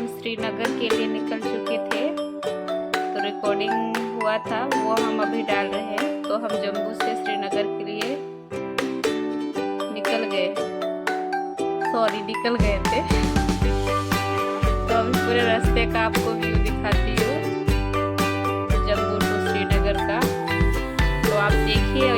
हम श्रीनगर के लिए निकल चुके थे, तो रिकॉर्डिंग हुआ था वो हम अभी डाल रहे हैं। तो हम जम्मू से श्रीनगर के लिए निकल गए थे। तो अभी पूरे रास्ते का आपको व्यू दिखाती हूँ जम्मू टू श्रीनगर का। तो आप देखिए और